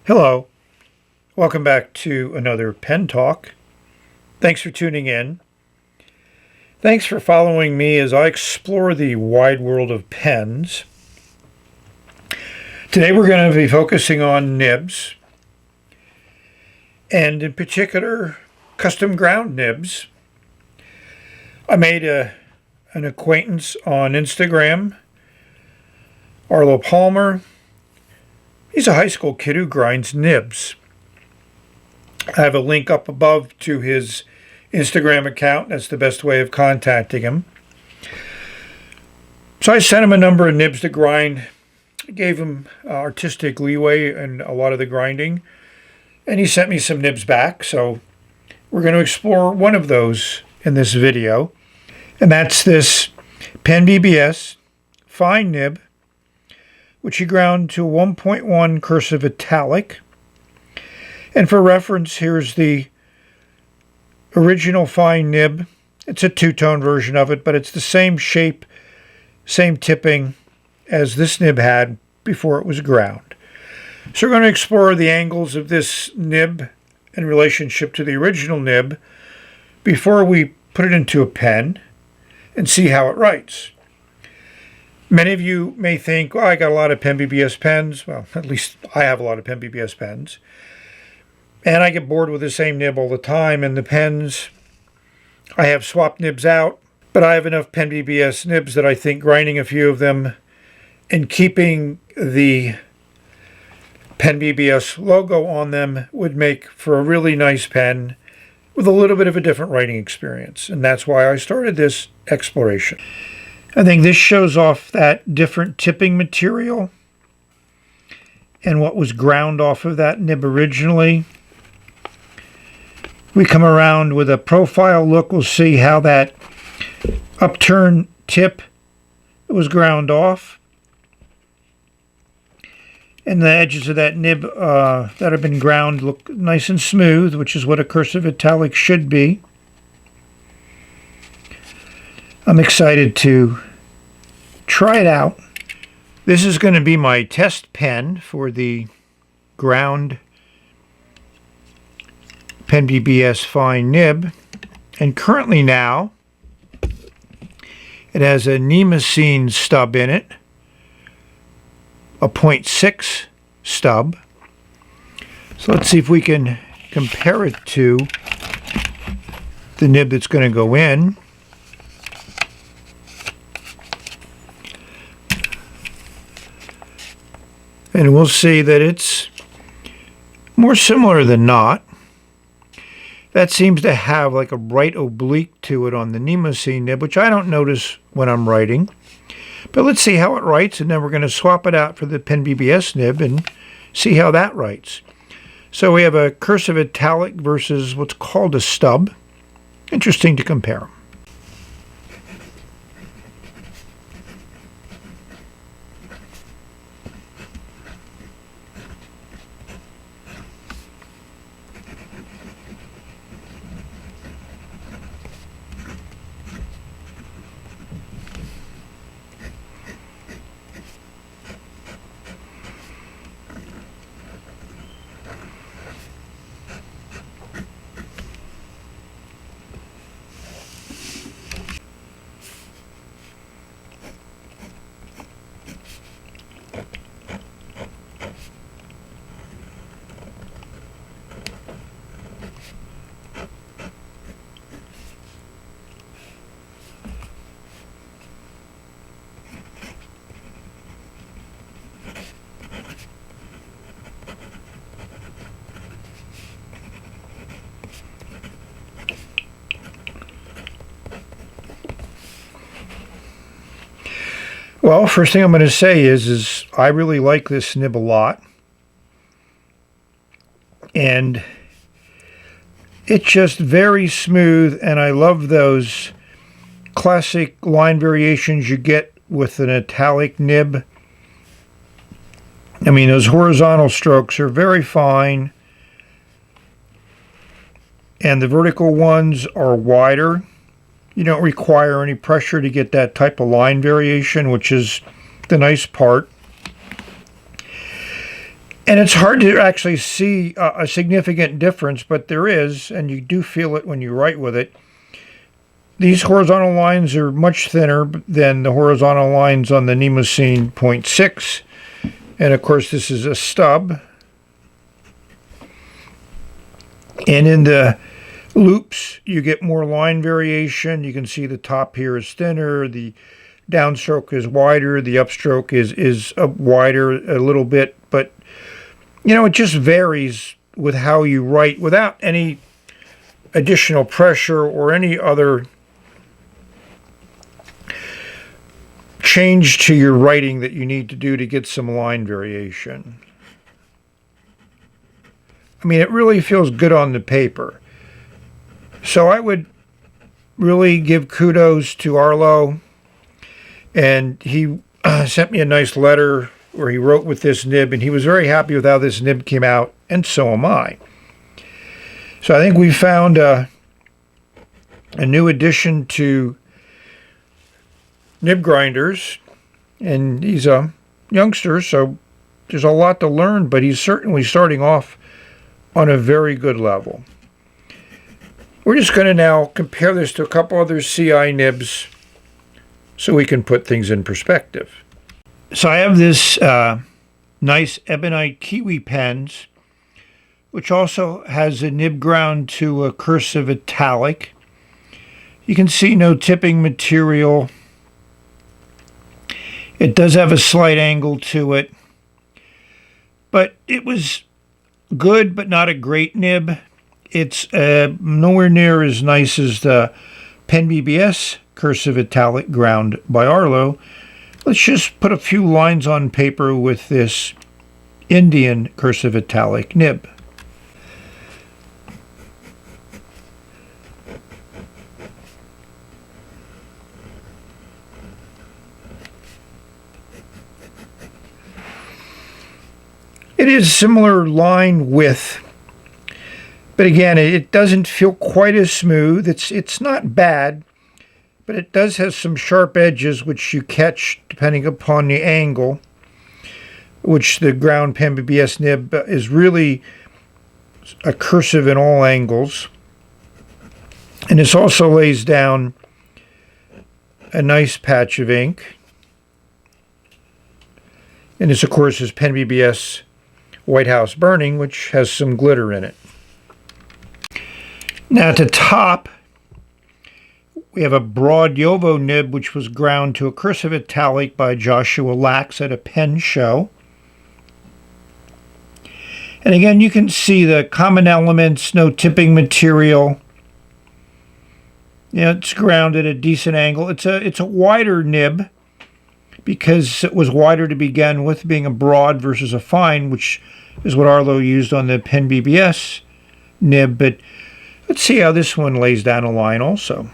Hello, welcome back to another Pen Talk. Thanks for tuning in. Thanks for following me as I explore the wide world of pens. Today we're going to be focusing on nibs, and in particular, custom ground nibs. I made an acquaintance on Instagram, Arlo Palmer. He's a high school kid who grinds nibs. I have a link up above to his Instagram account. That's the best way of contacting him. So I sent him a number of nibs to grind. I gave him artistic leeway in a lot of the grinding. And he sent me some nibs back. So we're going to explore one of those in this video. And that's this PenBBS fine nib, which he ground to 1.1 Cursive Italic. And for reference, here's the original fine nib. It's a two-tone version of it, but it's the same shape, same tipping as this nib had before it was ground. So we're going to explore the angles of this nib in relationship to the original nib before we put it into a pen and see how it writes. Many of you may think, well, I got a lot of PenBBS pens. Well, at least I have a lot of PenBBS pens. And I get bored with the same nib all the time. And the pens, I have swapped nibs out. But I have enough PenBBS nibs that I think grinding a few of them and keeping the PenBBS logo on them would make for a really nice pen with a little bit of a different writing experience. And that's why I started this exploration. I think this shows off that different tipping material and what was ground off of that nib originally. We come around with a profile look. We'll see how that upturn tip was ground off. And the edges of that nib that have been ground look nice and smooth, which is what a Cursive Italic should be. I'm excited to try it out. This is going to be my test pen for the ground PenBBS fine nib. And currently now, it has a Nemosine stub in it, a 0.6 stub. So let's see if we can compare it to the nib that's going to go in. And we'll see that it's more similar than not. That seems to have like a right oblique to it on the Nemosine nib, which I don't notice when I'm writing. But let's see how it writes, and then we're going to swap it out for the PenBBS nib and see how that writes. So we have a Cursive Italic versus what's called a stub. Interesting to compare them. Well, first thing I'm going to say is I really like this nib a lot. And it's just very smooth, and I love those classic line variations you get with an italic nib. I mean, those horizontal strokes are very fine, and the vertical ones are wider. You don't require any pressure to get that type of line variation, which is the nice part. And it's hard to actually see a significant difference, but there is, and you do feel it when you write with it. These horizontal lines are much thinner than the horizontal lines on the Nemosine 0.6. And of course, this is a stub. And in the loops, you get more line variation. You can see the top here is thinner, the downstroke is wider, the upstroke is wider a little bit, but you know, it just varies with how you write without any additional pressure or any other change to your writing that you need to do to get some line variation. I mean, it really feels good on the paper. So I would really give kudos to Arlo, and he sent me a nice letter where he wrote with this nib, and he was very happy with how this nib came out, and so am I. So I think we found a new addition to nib grinders, and he's a youngster, so there's a lot to learn, but he's certainly starting off on a very good level. We're just going to now compare this to a couple other CI nibs so we can put things in perspective. So I have this nice ebonite kiwi pens, which also has a nib ground to a Cursive Italic. You can see no tipping material. It does have a slight angle to it, but it was good, but not a great nib. It's nowhere near as nice as the PenBBS Cursive Italic ground by Arlo. Let's just put a few lines on paper with this Indian Cursive Italic nib. It is similar line width, but again, it doesn't feel quite as smooth. It's not bad, but it does have some sharp edges which you catch depending upon the angle, which the ground PenBBS nib is really a cursive in all angles. And this also lays down a nice patch of ink. And this, of course, is PenBBS White House Burning, which has some glitter in it. Now at the top, we have a broad Yovo nib, which was ground to a Cursive Italic by Joshua Lax at a pen show. And again, you can see the common elements, no tipping material. It's ground at a decent angle. It's a wider nib because it was wider to begin with, being a broad versus a fine, which is what Arlo used on the PenBBS nib. But let's see how this one lays down a line also.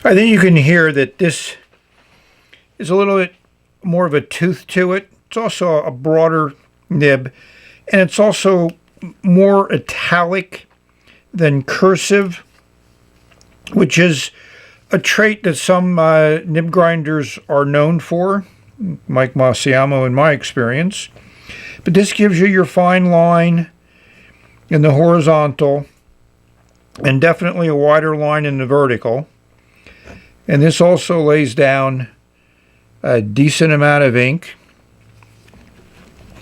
I think you can hear that this is a little bit more of a tooth to it. It's also a broader nib, and it's also more italic than cursive, which is a trait that some nib grinders are known for, Mike Masiamo in my experience. But this gives you your fine line in the horizontal and definitely a wider line in the vertical. And this also lays down a decent amount of ink.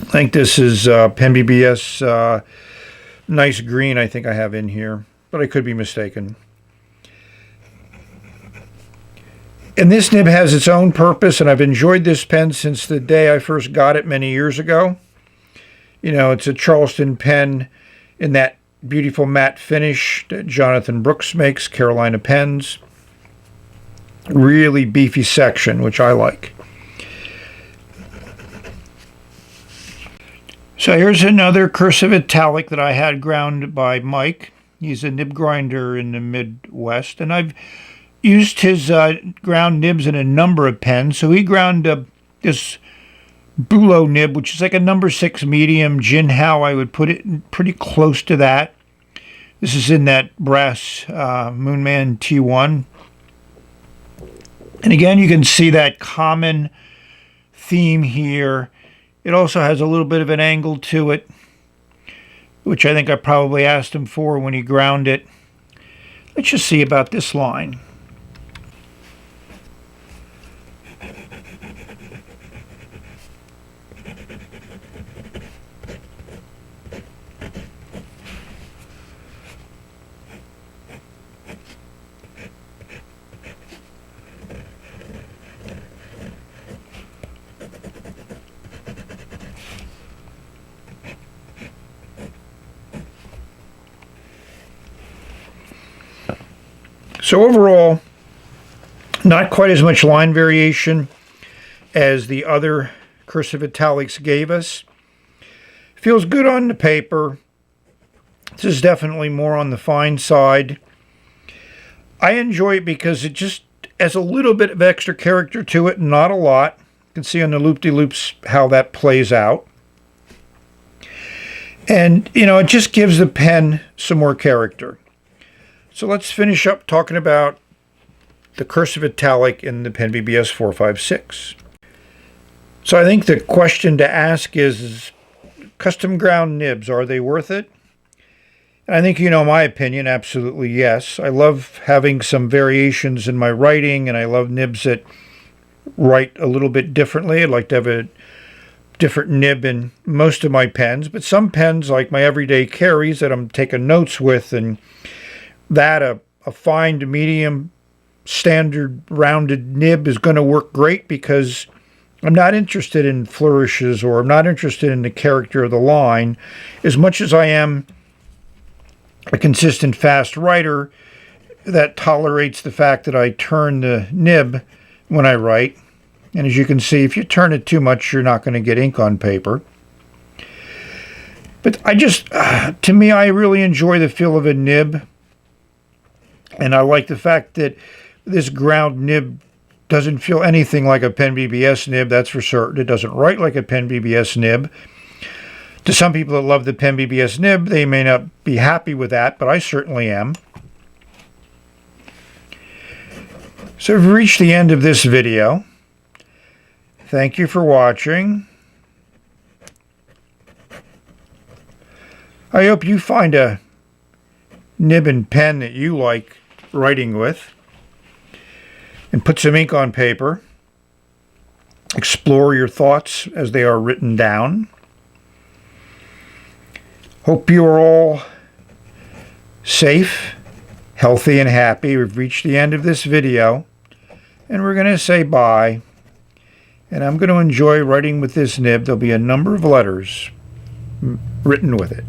I think this is PenBBS nice green I think I have in here, but I could be mistaken. And this nib has its own purpose, and I've enjoyed this pen since the day I first got it many years ago. You know, it's a Charleston pen in that beautiful matte finish that Jonathan Brooks makes, Carolina Pens. Really beefy section, which I like. So here's another Cursive Italic that I had ground by Mike. He's a nib grinder in the Midwest, and I've used his ground nibs in a number of pens. So he ground this Bulo nib, which is like a number 6 medium. Jinhao, I would put it pretty close to that. This is in that brass Moonman T1. And again, you can see that common theme here. It also has a little bit of an angle to it, which I think I probably asked him for when he ground it. Let's just see about this line. So overall, not quite as much line variation as the other Cursive Italics gave us. Feels good on the paper. This is definitely more on the fine side. I enjoy it because it just has a little bit of extra character to it, not a lot. You can see on the loop-de-loops how that plays out. And, you know, it just gives the pen some more character. So let's finish up talking about the Cursive Italic in the PenBBS 456. So I think the question to ask is custom ground nibs, are they worth it? And I think you know my opinion, absolutely yes. I love having some variations in my writing, and I love nibs that write a little bit differently. I'd like to have a different nib in most of my pens, but some pens, like my everyday carries that I'm taking notes with, and that a fine to medium standard rounded nib is going to work great because I'm not interested in flourishes, or I'm not interested in the character of the line as much as I am a consistent fast writer that tolerates the fact that I turn the nib when I write. And as you can see, if you turn it too much, you're not going to get ink on paper. But I just, to me, I really enjoy the feel of a nib. And I like the fact that this ground nib doesn't feel anything like a PenBBS nib, that's for certain. It doesn't write like a PenBBS nib. To some people that love the PenBBS nib, they may not be happy with that, but I certainly am. So we've reached the end of this video. Thank you for watching. I hope you find a nib and pen that you like writing with, and put some ink on paper. Explore your thoughts as they are written down. Hope you are all safe, healthy, and happy. We've reached the end of this video, and we're going to say bye. And I'm going to enjoy writing with this nib. There'll be a number of letters written with it.